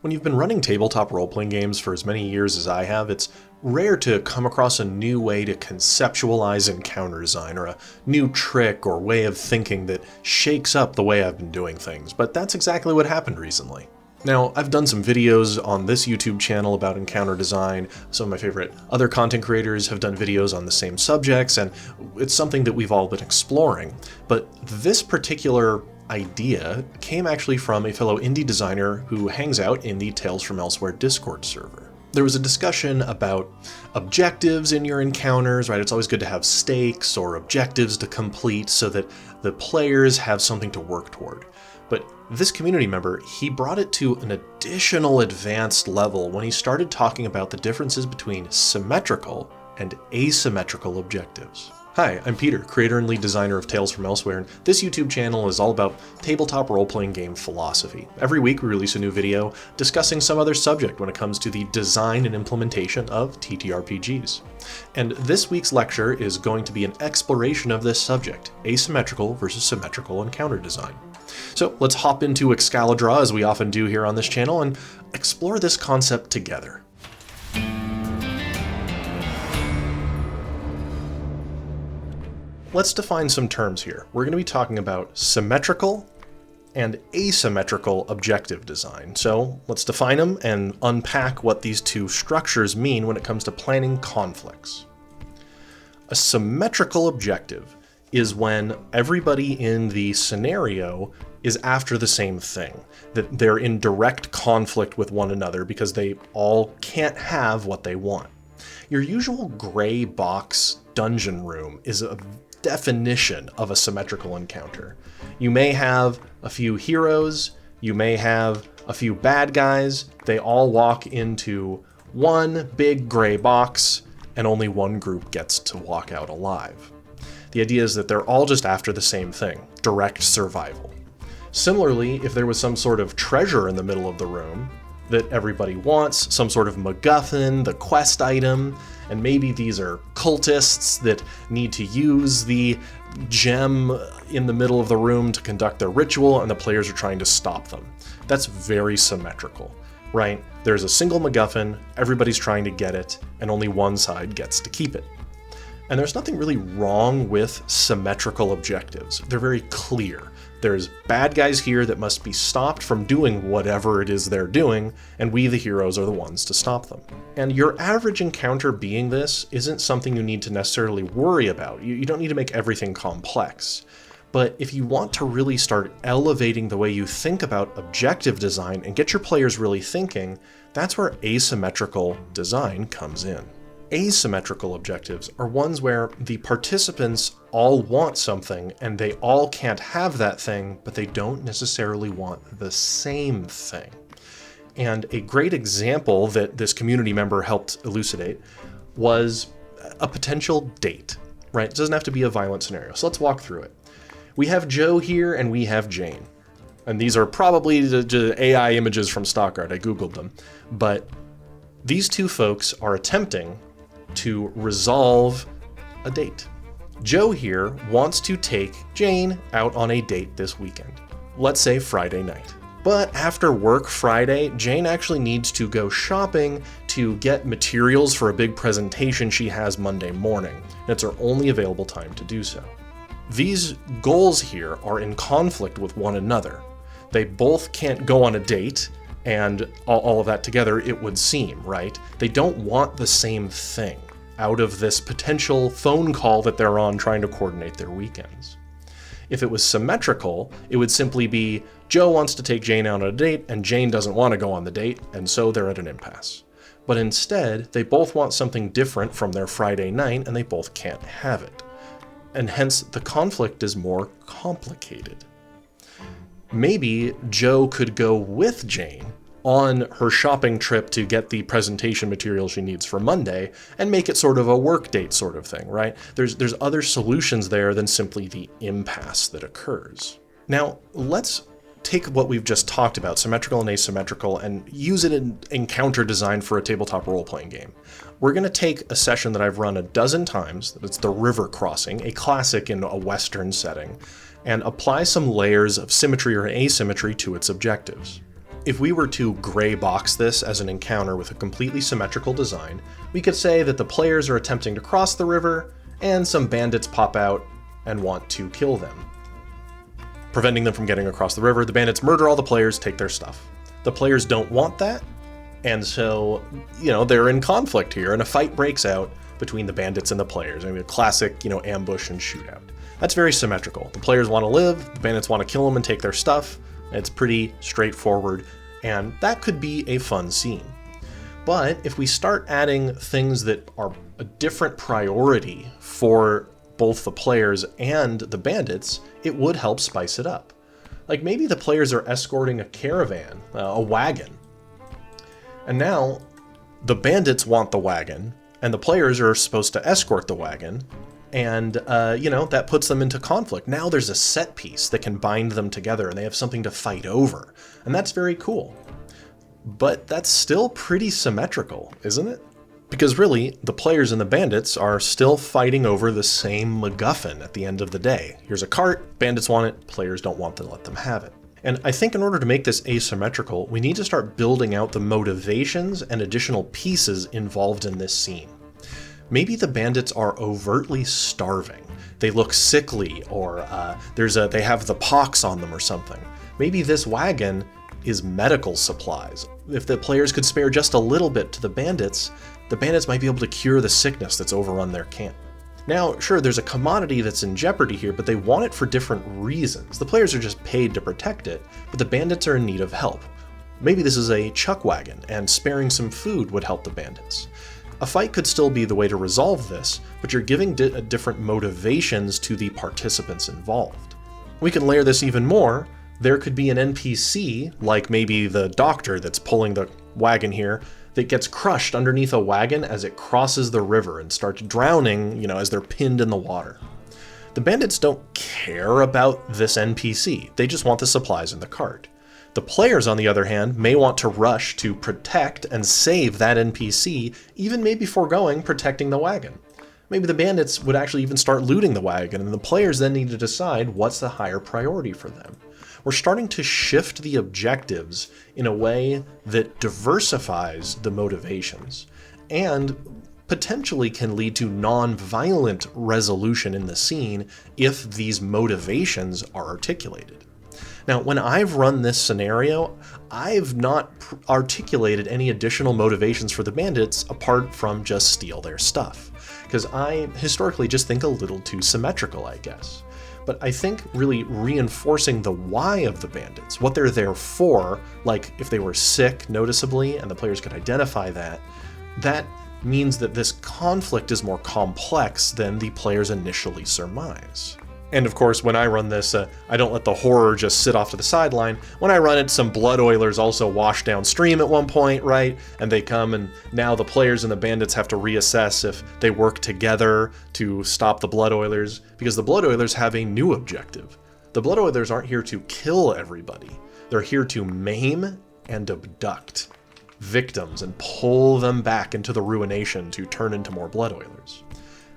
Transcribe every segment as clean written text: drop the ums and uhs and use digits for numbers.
When you've been running tabletop role-playing games for as many years as I have, it's rare to come across a new way to conceptualize encounter design, or a new trick or way of thinking that shakes up the way I've been doing things, but that's exactly what happened recently. Now, I've done some videos on this YouTube channel about encounter design. Some of my favorite other content creators have done videos on the same subjects, and it's something that we've all been exploring. But this particular idea came actually from a fellow indie designer who hangs out in the Tales from Elsewhere Discord server. There was a discussion about objectives in your encounters, right? It's always good to have stakes or objectives to complete so that the players have something to work toward. But this community member, he brought it to an additional advanced level when he started talking about the differences between symmetrical and asymmetrical objectives. Hi, I'm Peter, creator and lead designer of Tales from Elsewhere, and this YouTube channel is all about tabletop role-playing game philosophy. Every week we release a new video discussing some other subject when it comes to the design and implementation of TTRPGs. And this week's lecture is going to be an exploration of this subject, asymmetrical versus symmetrical encounter design. So let's hop into Excalibur, as we often do here on this channel, and explore this concept together. Let's define some terms here. We're going to be talking about symmetrical and asymmetrical objective design. So let's define them and unpack what these two structures mean when it comes to planning conflicts. A symmetrical objective is when everybody in the scenario is after the same thing, that they're in direct conflict with one another because they all can't have what they want. Your usual gray box dungeon room is a definition of a symmetrical encounter. You may have a few heroes, you may have a few bad guys, they all walk into one big gray box, and only one group gets to walk out alive. The idea is that they're all just after the same thing, direct survival. Similarly, if there was some sort of treasure in the middle of the room that everybody wants, some sort of MacGuffin, the quest item, and maybe these are cultists that need to use the gem in the middle of the room to conduct their ritual, and the players are trying to stop them. That's very symmetrical, right? There's a single MacGuffin, everybody's trying to get it, and only one side gets to keep it. And there's nothing really wrong with symmetrical objectives. They're very clear. There's bad guys here that must be stopped from doing whatever it is they're doing, and we, the heroes, are the ones to stop them. And your average encounter being this isn't something you need to necessarily worry about. You don't need to make everything complex. But if you want to really start elevating the way you think about objective design and get your players really thinking, that's where asymmetrical design comes in. Asymmetrical objectives are ones where the participants all want something and they all can't have that thing, but they don't necessarily want the same thing. And a great example that this community member helped elucidate was a potential date, right? It doesn't have to be a violent scenario. So let's walk through it. We have Joe here and we have Jane. And these are probably the AI images from Stockart. I Googled them. But these two folks are attempting to resolve a date. Joe here wants to take Jane out on a date this weekend. Let's say Friday night. But after work Friday, Jane actually needs to go shopping to get materials for a big presentation she has Monday morning, and it's her only available time to do so. These goals here are in conflict with one another. They both can't go on a date, and all of that together, it would seem, right? They don't want the same thing out of this potential phone call that they're on trying to coordinate their weekends. If it was symmetrical, it would simply be Joe wants to take Jane out on a date and Jane doesn't want to go on the date, and so they're at an impasse. But instead, they both want something different from their Friday night and they both can't have it. And hence, the conflict is more complicated. Maybe Joe could go with Jane on her shopping trip to get the presentation material she needs for Monday and make it sort of a work date sort of thing, right? There's other solutions there than simply the impasse that occurs. Now, let's take what we've just talked about, symmetrical and asymmetrical, and use it in encounter design for a tabletop role-playing game. We're going to take a session that I've run a dozen times, it's the River Crossing, a classic in a Western setting, and apply some layers of symmetry or asymmetry to its objectives. If we were to gray box this as an encounter with a completely symmetrical design, we could say that the players are attempting to cross the river, and some bandits pop out and want to kill them. Preventing them from getting across the river, the bandits murder all the players, take their stuff. The players don't want that, and so, they're in conflict here, and a fight breaks out between the bandits and the players. I mean, a classic, ambush and shootout. That's very symmetrical. The players want to live, the bandits want to kill them and take their stuff. It's pretty straightforward, and that could be a fun scene. But if we start adding things that are a different priority for both the players and the bandits, it would help spice it up. Like maybe the players are escorting a caravan, a wagon, and now the bandits want the wagon, and the players are supposed to escort the wagon, and, that puts them into conflict. Now there's a set piece that can bind them together, and they have something to fight over, and that's very cool. But that's still pretty symmetrical, isn't it? Because really, the players and the bandits are still fighting over the same MacGuffin at the end of the day. Here's a cart, bandits want it, players don't want to let them have it. And I think in order to make this asymmetrical, we need to start building out the motivations and additional pieces involved in this scene. Maybe the bandits are overtly starving. They look sickly, or they have the pox on them or something. Maybe this wagon is medical supplies. If the players could spare just a little bit to the bandits might be able to cure the sickness that's overrun their camp. Now, sure, there's a commodity that's in jeopardy here, but they want it for different reasons. The players are just paid to protect it, but the bandits are in need of help. Maybe this is a chuck wagon, and sparing some food would help the bandits. A fight could still be the way to resolve this, but you're giving different motivations to the participants involved. We can layer this even more. There could be an NPC, like maybe the doctor that's pulling the wagon here, that gets crushed underneath a wagon as it crosses the river and starts drowning, as they're pinned in the water. The bandits don't care about this NPC, they just want the supplies in the cart. The players, on the other hand, may want to rush to protect and save that NPC, even maybe foregoing protecting the wagon. Maybe the bandits would actually even start looting the wagon, and the players then need to decide what's the higher priority for them. We're starting to shift the objectives in a way that diversifies the motivations, and potentially can lead to non-violent resolution in the scene if these motivations are articulated. Now, when I've run this scenario, I've not articulated any additional motivations for the bandits apart from just steal their stuff, because I historically just think a little too symmetrical, I guess. But I think really reinforcing the why of the bandits, what they're there for, like if they were sick noticeably and the players could identify that, that means that this conflict is more complex than the players initially surmise. And of course, when I run this, I don't let the horror just sit off to the sideline. When I run it, some blood oilers also wash downstream at one point, right? And they come, and now the players and the bandits have to reassess if they work together to stop the blood oilers, because the blood oilers have a new objective. The blood oilers aren't here to kill everybody. They're here to maim and abduct victims and pull them back into the ruination to turn into more blood oilers.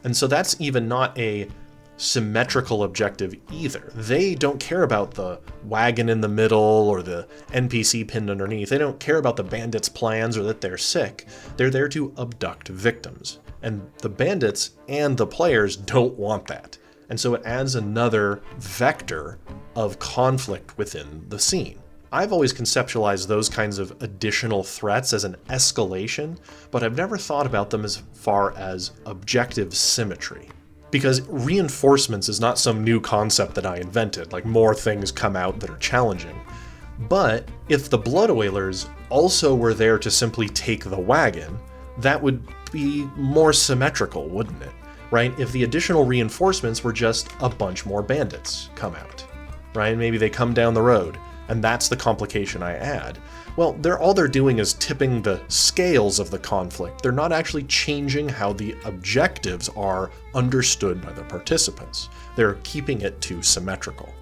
And so that's even not a symmetrical objective either. They don't care about the wagon in the middle or the NPC pinned underneath. They don't care about the bandits' plans or that they're sick. They're there to abduct victims. And the bandits and the players don't want that. And so it adds another vector of conflict within the scene. I've always conceptualized those kinds of additional threats as an escalation, but I've never thought about them as far as objective symmetry. Because reinforcements is not some new concept that I invented, like more things come out that are challenging. But if the blood oilers also were there to simply take the wagon, that would be more symmetrical, wouldn't it? Right? If the additional reinforcements were just a bunch more bandits come out, right? Maybe they come down the road, and that's the complication I add. Well, all they're doing is tipping the scales of the conflict. They're not actually changing how the objectives are understood by the participants. They're keeping it too symmetrical.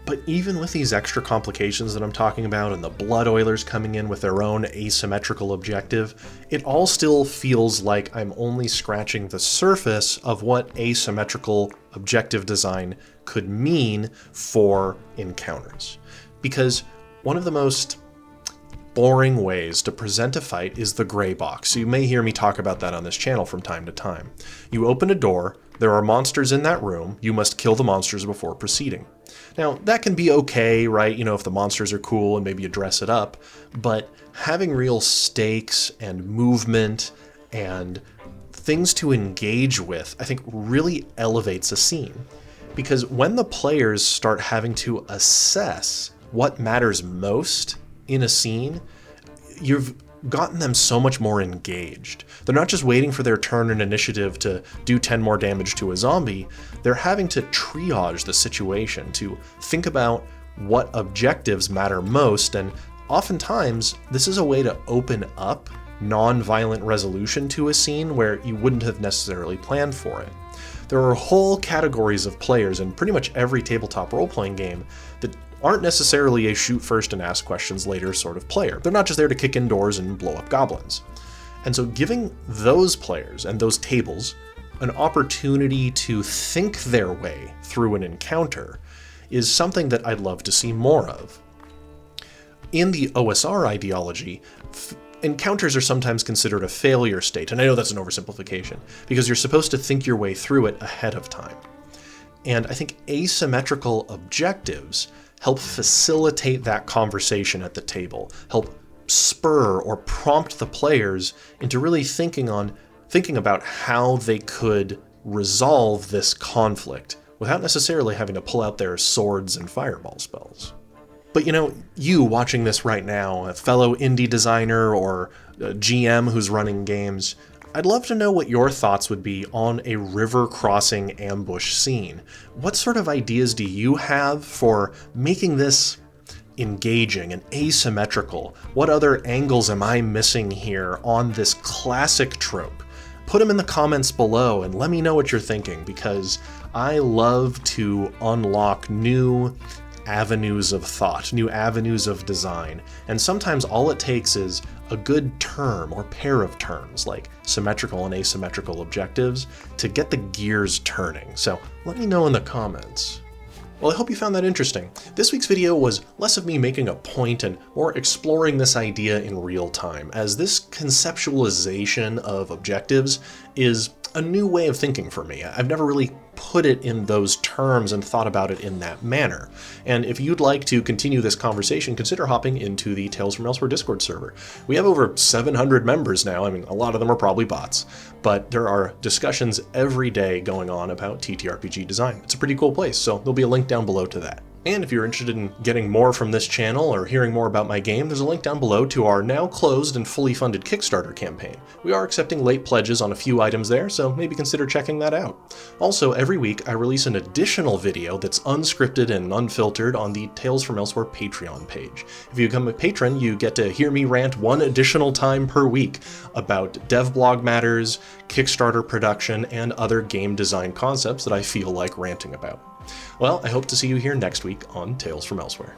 But even with these extra complications that I'm talking about and the blood oilers coming in with their own asymmetrical objective, it all still feels like I'm only scratching the surface of what asymmetrical objective design could mean for encounters. Because one of the most boring ways to present a fight is the gray box. So you may hear me talk about that on this channel from time to time. You open a door, there are monsters in that room, you must kill the monsters before proceeding. Now, that can be okay, right? You know, if the monsters are cool and maybe you dress it up, but having real stakes and movement and things to engage with, I think really elevates a scene. Because when the players start having to assess what matters most in a scene, you've gotten them so much more engaged. They're not just waiting for their turn and initiative to do 10 more damage to a zombie, they're having to triage the situation, to think about what objectives matter most, and oftentimes this is a way to open up non-violent resolution to a scene where you wouldn't have necessarily planned for it. There are whole categories of players in pretty much every tabletop role-playing game that aren't necessarily a shoot first and ask questions later sort of player. They're not just there to kick in doors and blow up goblins. And so giving those players and those tables an opportunity to think their way through an encounter is something that I'd love to see more of. In the OSR ideology, encounters are sometimes considered a failure state, and I know that's an oversimplification, because you're supposed to think your way through it ahead of time. And I think asymmetrical objectives help facilitate that conversation at the table, help spur or prompt the players into really thinking about how they could resolve this conflict without necessarily having to pull out their swords and fireball spells. But you know, you watching this right now, a fellow indie designer or a GM who's running games, I'd love to know what your thoughts would be on a river crossing ambush scene. What sort of ideas do you have for making this engaging and asymmetrical? What other angles am I missing here on this classic trope? Put them in the comments below and let me know what you're thinking, because I love to unlock new avenues of thought, new avenues of design, and sometimes all it takes is a good term or pair of terms like symmetrical and asymmetrical objectives to get the gears turning. So let me know in the comments. Well, I hope you found that interesting. This week's video was less of me making a point and more exploring this idea in real time, as this conceptualization of objectives is a new way of thinking for me. I've never really put it in those terms and thought about it in that manner. And if you'd like to continue this conversation, consider hopping into the Tales from Elsewhere Discord server. We have over 700 members now. I mean, a lot of them are probably bots, but there are discussions every day going on about TTRPG design. It's a pretty cool place, so there'll be a link down below to that. And if you're interested in getting more from this channel or hearing more about my game, there's a link down below to our now closed and fully funded Kickstarter campaign. We are accepting late pledges on a few items there, so maybe consider checking that out. Also, every week I release an additional video that's unscripted and unfiltered on the Tales from Elsewhere Patreon page. If you become a patron, you get to hear me rant one additional time per week about devblog matters, Kickstarter production, and other game design concepts that I feel like ranting about. Well, I hope to see you here next week on Tales from Elsewhere.